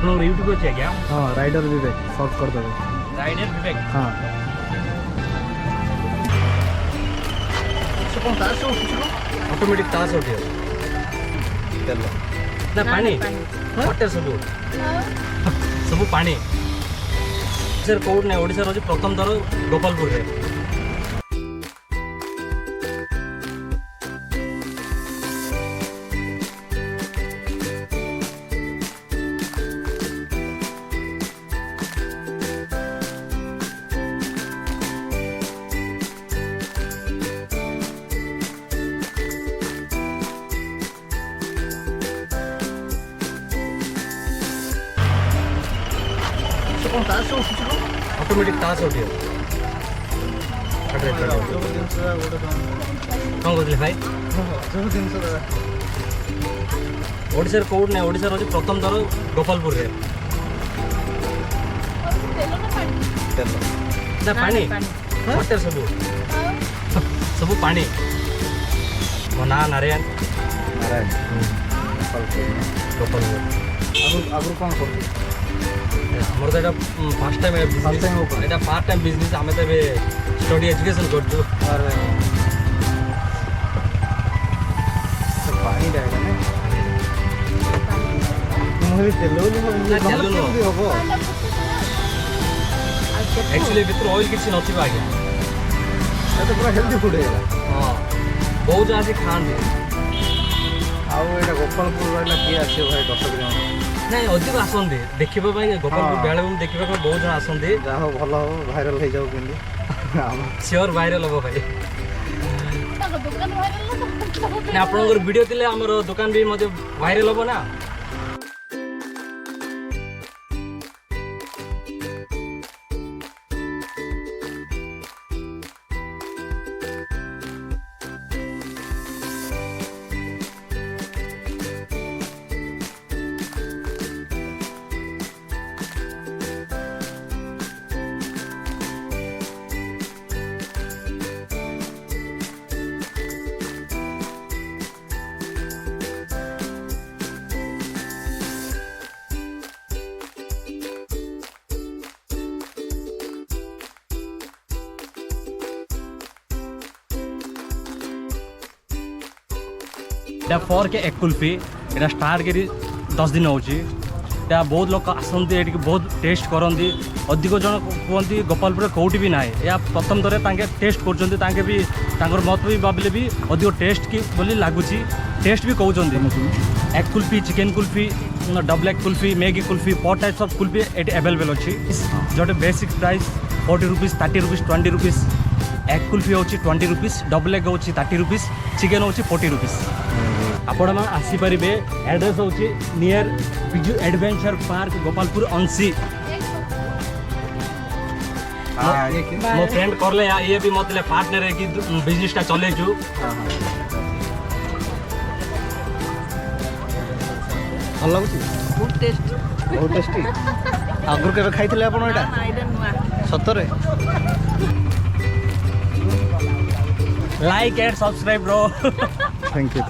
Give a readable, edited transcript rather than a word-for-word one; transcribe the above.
आपन यूट्यूब अच्छे क्या? हाँ राइडर विवेक सर्च कर दो। राइडर विवेक हाँ ऑटोमेटिक तास होती है तेल ना पानी वाटर सब पानी सर कौट नहीं ओडिशा रो प्रथम थर गोपालपुर रे ऑटोमेटिक तास होती है कौन कहते भाई ओडिशा कौट नहीं ओडिशा रो प्रथम थर गोपालपुर रे ना पानी वाटर सब पानी मो ना नारायण गोपालपुर आगु कौन कर मोर तो फर्स्ट टाइम एटा पार्ट टाइम बिजनेस आमे तो स्टडी एजुकेशन करछु अरे पानी डायगा ना मोहरी तेल हो एक्चुअली भितर ऑयल किसी नथिबा आगे तो पूरा हेल्दी फूड है हां बहुत जहां से खान दे आउ एटा गोपालपुर वाला किए आछे भाई 10 किलोमीटर नहीं अधिक आसंदी देखिबा भाई गोपालपुर बेलाभूमि देखिबा को बहुत जन आसंदी जा हो भलो हो वायरल हो जाऊ केली श्योर वायरल हो भाई ना आपनकर वीडियो दिले हमर दुकान भी मते वायरल हो ना एटा 4 के एक कुल्फी एटा स्टार्ट करी 10 दिन होची बहुत लोग आसती ये बहुत टेस्ट करती अधिक जन कहते गोपालपुर कौटी भी ना या प्रथम थर टेस्ट कर भी मत भी भाविले भी अधिक टेस्ट की बोली लगुच टेस्ट भी कहते egg kulfi chicken kulfi double egg kulfi Maggi kulfi 4 types of kulfi ये अवेलेबल अच्छी जो basic price 40 rupees 30 rupees 20 rupees egg kulfi हो 20 रुपीज डबल एग हो 30 रुपीज चिकेन हो 40 रुपीज आपण मैंने आसीपर एड्रेस हूँ near Biju adventure park Gopalpur अंशी मो फ्रेंड करले ये भी मतलब पार्टनर है कि बिजनेस टा चले छु भल लगुच बहुत टेस्टी आगुर केबे खाइथिले आपण एटा सतरे like and subscribe bro thank you